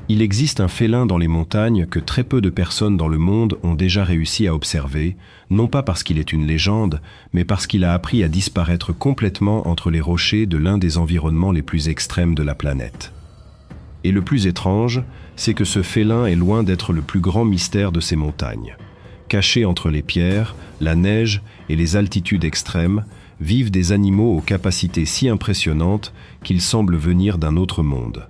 Il existe un félin dans les montagnes que très peu de personnes dans le monde ont déjà réussi à observer, non pas parce qu'il est une légende, mais parce qu'il a appris à disparaître complètement entre les rochers de l'un des environnements les plus extrêmes de la planète. Et le plus étrange, c'est que ce félin est loin d'être le plus grand mystère de ces montagnes. Cachés entre les pierres, la neige et les altitudes extrêmes, vivent des animaux aux capacités si impressionnantes qu'ils semblent venir d'un autre monde.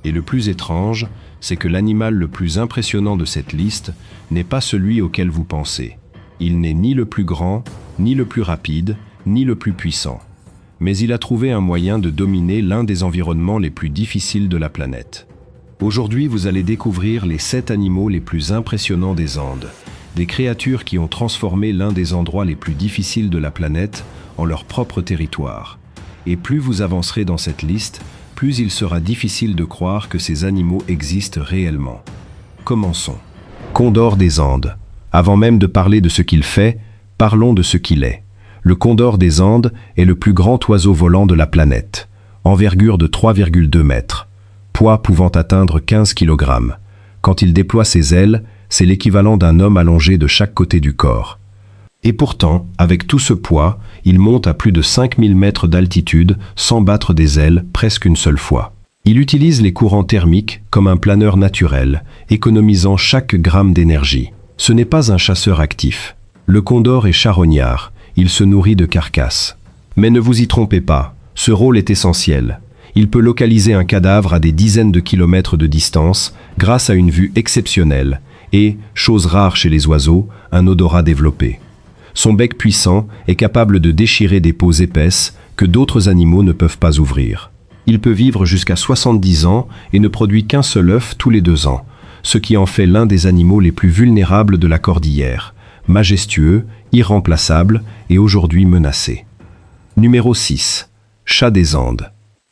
Et le plus étrange, c'est que l'animal le plus impressionnant de cette liste n'est pas celui auquel vous pensez. Il n'est ni le plus grand, ni le plus rapide, ni le plus puissant. Mais il a trouvé un moyen de dominer l'un des environnements les plus difficiles de la planète. Aujourd'hui, vous allez découvrir les 7 animaux les plus impressionnants des Andes, des créatures qui ont transformé l'un des endroits les plus difficiles de la planète en leur propre territoire. Et plus vous avancerez dans cette liste, plus il sera difficile de croire que ces animaux existent réellement. Commençons. Condor des Andes. Avant même de parler de ce qu'il fait, parlons de ce qu'il est. Le condor des Andes est le plus grand oiseau volant de la planète. Envergure de 3,2 mètres. Poids pouvant atteindre 15 kg. Quand il déploie ses ailes, c'est l'équivalent d'un homme allongé de chaque côté du corps. Et pourtant, avec tout ce poids, il monte à plus de 5000 mètres d'altitude sans battre des ailes presque une seule fois. Il utilise les courants thermiques comme un planeur naturel, économisant chaque gramme d'énergie. Ce n'est pas un chasseur actif. Le condor est charognard, il se nourrit de carcasses. Mais ne vous y trompez pas, ce rôle est essentiel. Il peut localiser un cadavre à des dizaines de kilomètres de distance grâce à une vue exceptionnelle et, chose rare chez les oiseaux, un odorat développé. Son bec puissant est capable de déchirer des peaux épaisses que d'autres animaux ne peuvent pas ouvrir. Il peut vivre jusqu'à 70 ans et ne produit qu'un seul œuf tous les 2 ans, ce qui en fait l'un des animaux les plus vulnérables de la cordillère, majestueux, irremplaçable et aujourd'hui menacé. Numéro 6. Chat des Andes.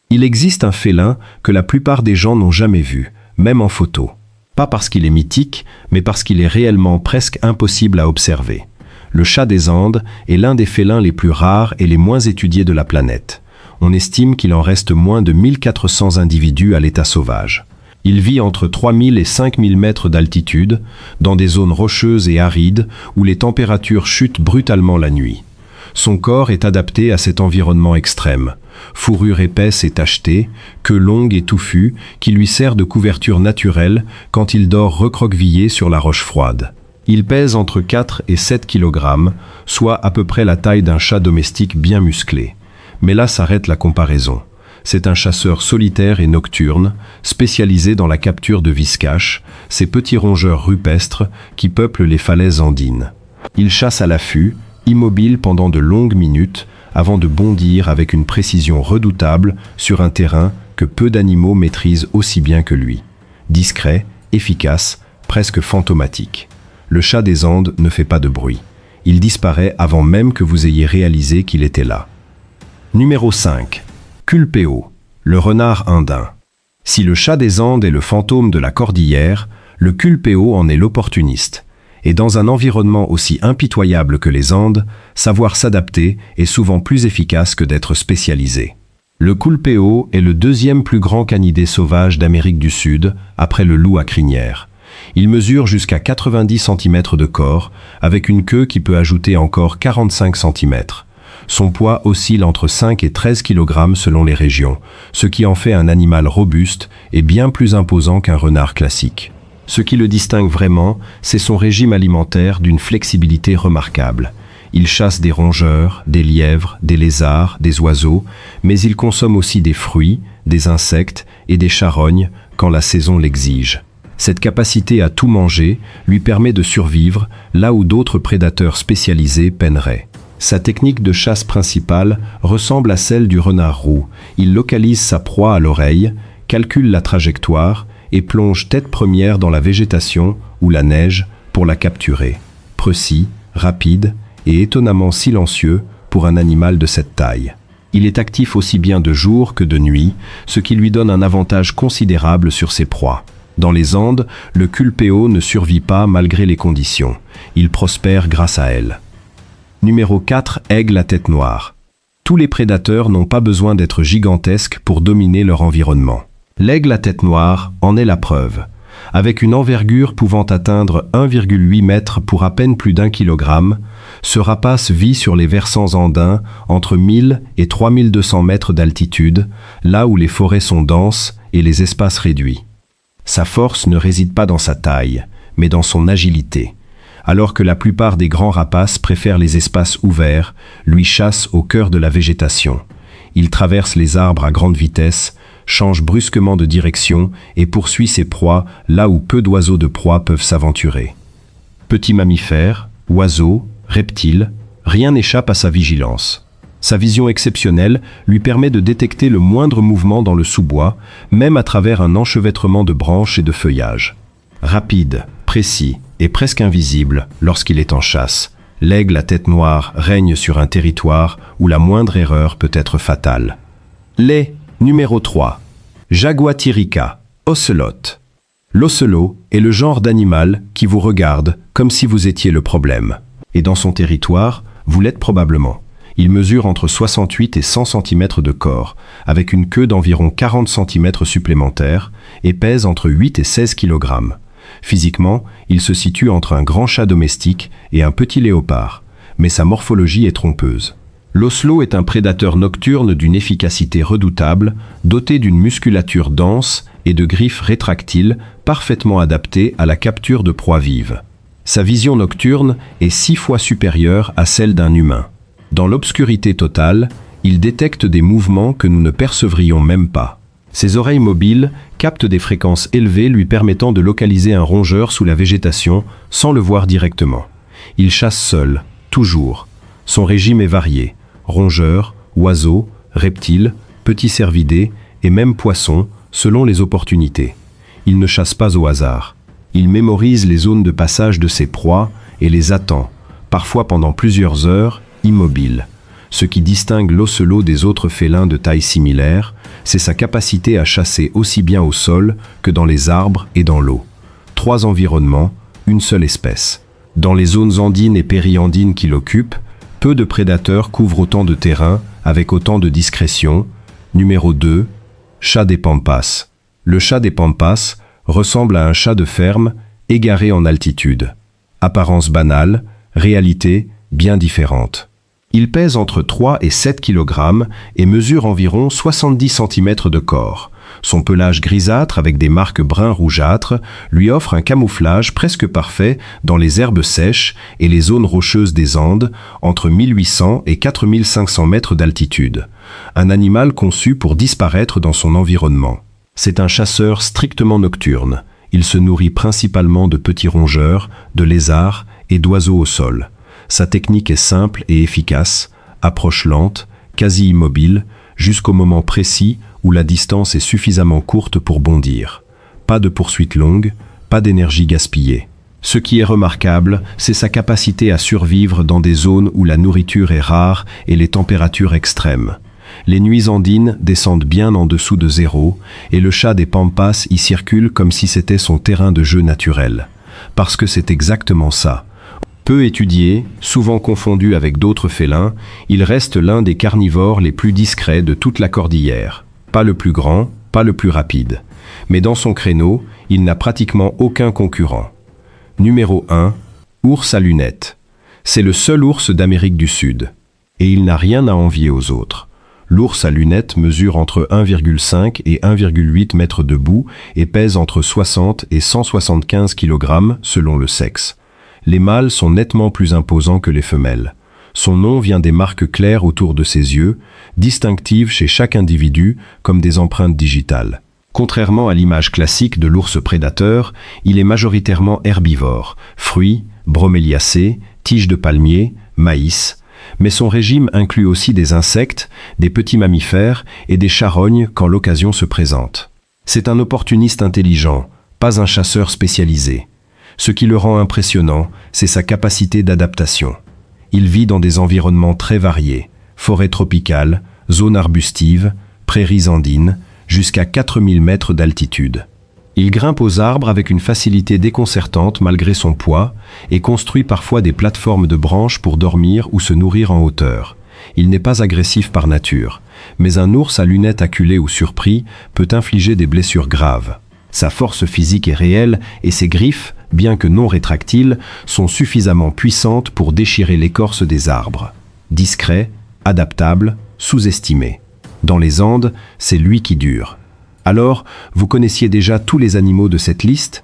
Il existe un félin que la plupart des gens n'ont jamais vu, même en photo. Pas parce qu'il est mythique, mais parce qu'il est réellement presque impossible à observer. Le chat des Andes est l'un des félins les plus rares et les moins étudiés de la planète. On estime qu'il en reste moins de 1400 individus à l'état sauvage. Il vit entre 3000 et 5000 mètres d'altitude, dans des zones rocheuses et arides où les températures chutent brutalement la nuit. Son corps est adapté à cet environnement extrême. Fourrure épaisse et tachetée, queue longue et touffue qui lui sert de couverture naturelle quand il dort recroquevillé sur la roche froide. Il pèse entre 4 et 7 kg, soit à peu près la taille d'un chat domestique bien musclé. Mais là s'arrête la comparaison. C'est un chasseur solitaire et nocturne, spécialisé dans la capture de viscaches, ces petits rongeurs rupestres qui peuplent les falaises andines. Il chasse à l'affût, immobile pendant de longues minutes, avant de bondir avec une précision redoutable sur un terrain que peu d'animaux maîtrisent aussi bien que lui. Discret, efficace, presque fantomatique. Le chat des Andes ne fait pas de bruit. Il disparaît avant même que vous ayez réalisé qu'il était là. Numéro 5. Culpeo, le renard indien. Si le chat des Andes est le fantôme de la cordillère, le culpeo en est l'opportuniste. Et dans un environnement aussi impitoyable que les Andes, savoir s'adapter est souvent plus efficace que d'être spécialisé. Le culpeo est le 2e plus grand canidé sauvage d'Amérique du Sud, après le loup à crinière. Il mesure jusqu'à 90 cm de corps, avec une queue qui peut ajouter encore 45 cm. Son poids oscille entre 5 et 13 kg selon les régions, ce qui en fait un animal robuste et bien plus imposant qu'un renard classique. Ce qui le distingue vraiment, c'est son régime alimentaire d'une flexibilité remarquable. Il chasse des rongeurs, des lièvres, des lézards, des oiseaux, mais il consomme aussi des fruits, des insectes et des charognes quand la saison l'exige. Cette capacité à tout manger lui permet de survivre là où d'autres prédateurs spécialisés peineraient. Sa technique de chasse principale ressemble à celle du renard roux. Il localise sa proie à l'oreille, calcule la trajectoire et plonge tête première dans la végétation ou la neige pour la capturer. Précis, rapide et étonnamment silencieux pour un animal de cette taille. Il est actif aussi bien de jour que de nuit, ce qui lui donne un avantage considérable sur ses proies. Dans les Andes, le culpeo ne survit pas malgré les conditions. Il prospère grâce à elle. Numéro 4. Aigle à tête noire. Tous les prédateurs n'ont pas besoin d'être gigantesques pour dominer leur environnement. L'aigle à tête noire en est la preuve. Avec une envergure pouvant atteindre 1,8 m pour à peine plus d'1 kg, ce rapace vit sur les versants andins entre 1000 et 3200 mètres d'altitude, là où les forêts sont denses et les espaces réduits. Sa force ne réside pas dans sa taille, mais dans son agilité. Alors que la plupart des grands rapaces préfèrent les espaces ouverts, lui chasse au cœur de la végétation. Il traverse les arbres à grande vitesse, change brusquement de direction et poursuit ses proies là où peu d'oiseaux de proie peuvent s'aventurer. Petits mammifères, oiseaux, reptiles, rien n'échappe à sa vigilance. Sa vision exceptionnelle lui permet de détecter le moindre mouvement dans le sous-bois, même à travers un enchevêtrement de branches et de feuillages. Rapide, précis et presque invisible lorsqu'il est en chasse, l'aigle à tête noire règne sur un territoire où la moindre erreur peut être fatale. Les numéro 3. Jaguatirica, ocelot. L'ocelot est le genre d'animal qui vous regarde comme si vous étiez le problème. Et dans son territoire, vous l'êtes probablement. Il mesure entre 68 et 100 cm de corps, avec une queue d'environ 40 cm supplémentaires et pèse entre 8 et 16 kg. Physiquement, il se situe entre un grand chat domestique et un petit léopard, mais sa morphologie est trompeuse. L'ocelot est un prédateur nocturne d'une efficacité redoutable, doté d'une musculature dense et de griffes rétractiles parfaitement adaptées à la capture de proies vives. Sa vision nocturne est 6 fois supérieure à celle d'un humain. Dans l'obscurité totale, il détecte des mouvements que nous ne percevrions même pas. Ses oreilles mobiles captent des fréquences élevées lui permettant de localiser un rongeur sous la végétation sans le voir directement. Il chasse seul, toujours. Son régime est varié. Rongeurs, oiseaux, reptiles, petits cervidés et même poissons, selon les opportunités. Il ne chasse pas au hasard. Il mémorise les zones de passage de ses proies et les attend, parfois pendant plusieurs heures, immobile. Ce qui distingue l'ocelot des autres félins de taille similaire, c'est sa capacité à chasser aussi bien au sol que dans les arbres et dans l'eau. 3 environnements, une seule espèce. Dans les zones andines et périandines qu'il occupe, peu de prédateurs couvrent autant de terrain avec autant de discrétion. Numéro 2. Chat des Pampas. Le chat des Pampas ressemble à un chat de ferme égaré en altitude. Apparence banale, réalité bien différente. Il pèse entre 3 et 7 kg et mesure environ 70 cm de corps. Son pelage grisâtre avec des marques brun rougeâtres lui offre un camouflage presque parfait dans les herbes sèches et les zones rocheuses des Andes, entre 1800 et 4500 mètres d'altitude. Un animal conçu pour disparaître dans son environnement. C'est un chasseur strictement nocturne. Il se nourrit principalement de petits rongeurs, de lézards et d'oiseaux au sol. Sa technique est simple et efficace, approche lente, quasi immobile, jusqu'au moment précis où la distance est suffisamment courte pour bondir. Pas de poursuite longue, pas d'énergie gaspillée. Ce qui est remarquable, c'est sa capacité à survivre dans des zones où la nourriture est rare et les températures extrêmes. Les nuits andines descendent bien en dessous de zéro et le chat des Pampas y circule comme si c'était son terrain de jeu naturel. Parce que c'est exactement ça. Peu étudié, souvent confondu avec d'autres félins, il reste l'un des carnivores les plus discrets de toute la cordillère. Pas le plus grand, pas le plus rapide. Mais dans son créneau, il n'a pratiquement aucun concurrent. Numéro 1. Ours à lunettes. C'est le seul ours d'Amérique du Sud. Et il n'a rien à envier aux autres. L'ours à lunettes mesure entre 1,5 et 1,8 mètres debout et pèse entre 60 et 175 kg selon le sexe. Les mâles sont nettement plus imposants que les femelles. Son nom vient des marques claires autour de ses yeux, distinctives chez chaque individu comme des empreintes digitales. Contrairement à l'image classique de l'ours prédateur, il est majoritairement herbivore, fruits, broméliacées, tiges de palmier, maïs, mais son régime inclut aussi des insectes, des petits mammifères et des charognes quand l'occasion se présente. C'est un opportuniste intelligent, pas un chasseur spécialisé. Ce qui le rend impressionnant, c'est sa capacité d'adaptation. Il vit dans des environnements très variés, forêts tropicales, zones arbustives, prairies andines, jusqu'à 4000 mètres d'altitude. Il grimpe aux arbres avec une facilité déconcertante malgré son poids et construit parfois des plateformes de branches pour dormir ou se nourrir en hauteur. Il n'est pas agressif par nature, Mais un ours à lunettes acculé ou surpris peut infliger des blessures graves. Sa force physique est réelle et ses griffes, bien que non rétractiles, sont suffisamment puissantes pour déchirer l'écorce des arbres. Discret, adaptable, sous-estimé. Dans les Andes, c'est lui qui dure. Alors, vous connaissiez déjà tous les animaux de cette liste?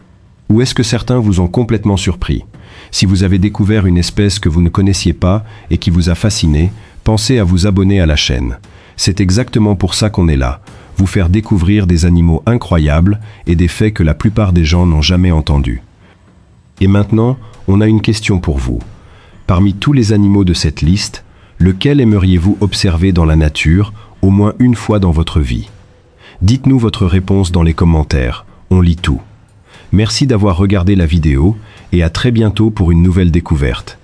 Ou est-ce que certains vous ont complètement surpris? Si vous avez découvert une espèce que vous ne connaissiez pas et qui vous a fasciné, pensez à vous abonner à la chaîne. C'est exactement pour ça qu'on est là, vous faire découvrir des animaux incroyables et des faits que la plupart des gens n'ont jamais entendus. Et maintenant, on a une question pour vous. Parmi tous les animaux de cette liste, lequel aimeriez-vous observer dans la nature au moins une fois dans votre vie? Dites-nous votre réponse dans les commentaires, on lit tout. Merci d'avoir regardé la vidéo et à très bientôt pour une nouvelle découverte.